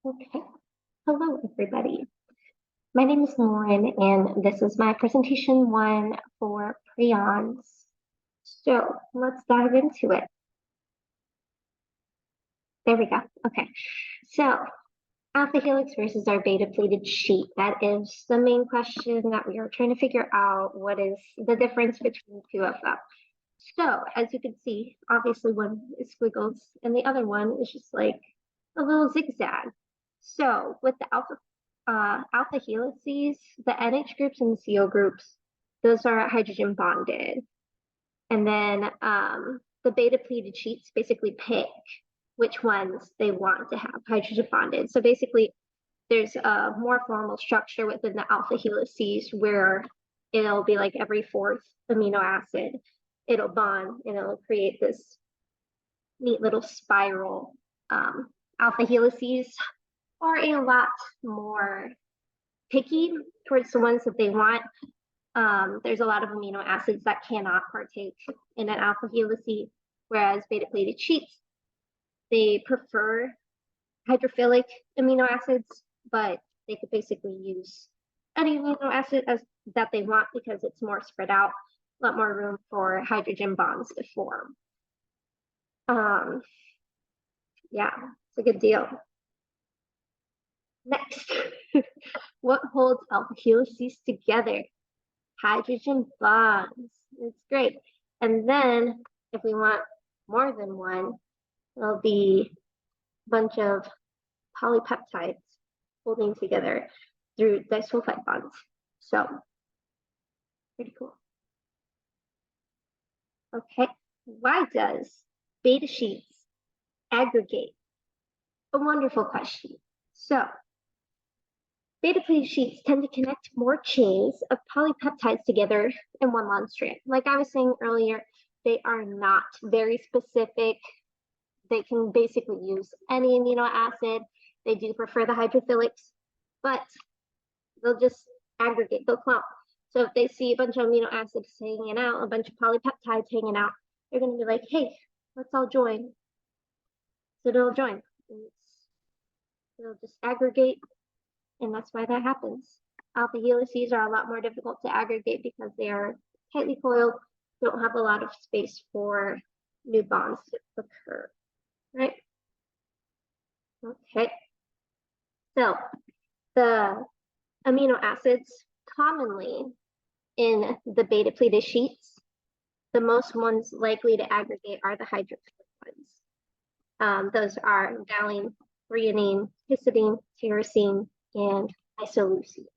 Okay. Hello, everybody. My name is Lauren, and this is my presentation one for Prions. So let's dive into it. There we go. Okay. So alpha helix versus our beta pleated sheet. That is the main question that we are trying to figure out. What is the difference between the two of them? So as you can see, obviously one is squiggles and the other one is just like a little zigzag. So with the alpha helices, the NH groups and the CO groups, those are hydrogen bonded. And then the beta pleated sheets basically pick which ones they want to have hydrogen bonded. So basically, there's a more formal structure within the alpha helices where it'll be like every fourth amino acid, it'll bond and it'll create this neat little spiral. Alpha helices are a lot more picky towards the ones that they want. There's a lot of amino acids that cannot partake in an alpha helice, whereas beta pleated sheets, they prefer hydrophilic amino acids, but they could basically use any amino acid that they want because it's more spread out, a lot more room for hydrogen bonds to form. Yeah, it's a good deal. Next, what holds alpha helices together? Hydrogen bonds. It's great. And then if we want more than one, it'll be a bunch of polypeptides holding together through disulfide bonds. So pretty cool. Okay, why does beta sheets aggregate? A wonderful question. So beta pleated sheets tend to connect more chains of polypeptides together in one long strand. Like I was saying earlier, they are not very specific. They can basically use any amino acid. They do prefer the hydrophilics, but they'll just aggregate, they'll clump. So if they see a bunch of amino acids hanging out, a bunch of polypeptides hanging out, they're going to be like, hey, let's all join. So they'll join. They'll just aggregate, and that's why that happens. Alpha helices are a lot more difficult to aggregate because they are tightly coiled, don't have a lot of space for new bonds to occur, right? Okay. So the amino acids commonly in the beta pleated sheets, the most ones likely to aggregate are the hydrophilic ones. Those are valine, threonine, histidine, tyrosine, and isoleucine.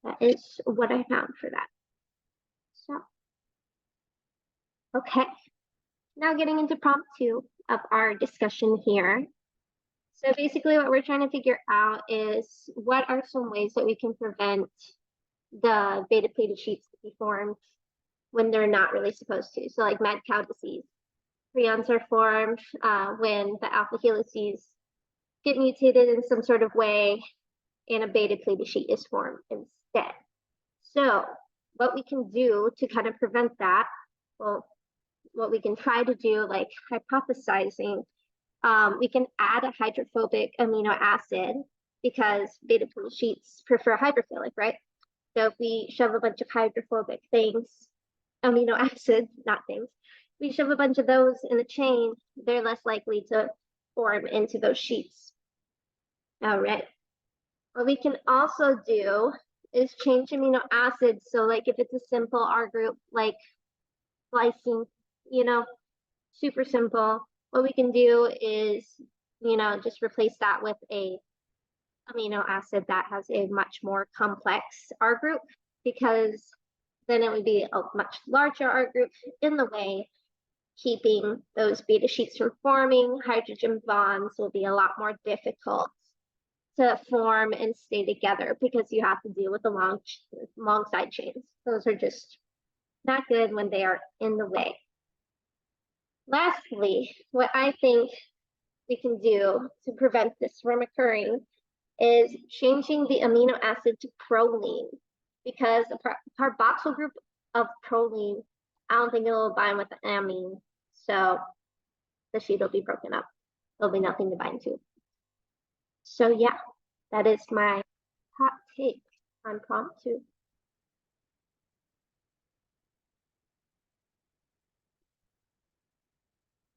That is what I found for that. So, okay. Now getting into prompt 2 of our discussion here. So basically what we're trying to figure out is what are some ways that we can prevent the beta pleated sheets to be formed when they're not really supposed to. So like mad cow disease. Prions are formed when the alpha helices get mutated in some sort of way and a beta pleated sheet is formed instead. So what we can do to kind of prevent that, well, what we can try to do, like hypothesizing, we can add a hydrophobic amino acid because beta pleated sheets prefer hydrophilic, right? So if we shove a bunch of hydrophobic things, amino acids, not things, we shove a bunch of those in a chain, they're less likely to form into those sheets. All right. What we can also do is change amino acids. So like if it's a simple R group, like glycine, super simple, what we can do is, just replace that with a amino acid that has a much more complex R group, because then it would be a much larger R group in the way, keeping those beta sheets from forming. Hydrogen bonds will be a lot more difficult to form and stay together because you have to deal with the long side chains. Those are just not good when they are in the way. Lastly, what I think we can do to prevent this from occurring is changing the amino acid to proline, because the carboxyl group of proline, I don't think it'll bind with the amine, so the sheet will be broken up. There'll be nothing to bind to. So yeah, that is my hot take on prompt 2.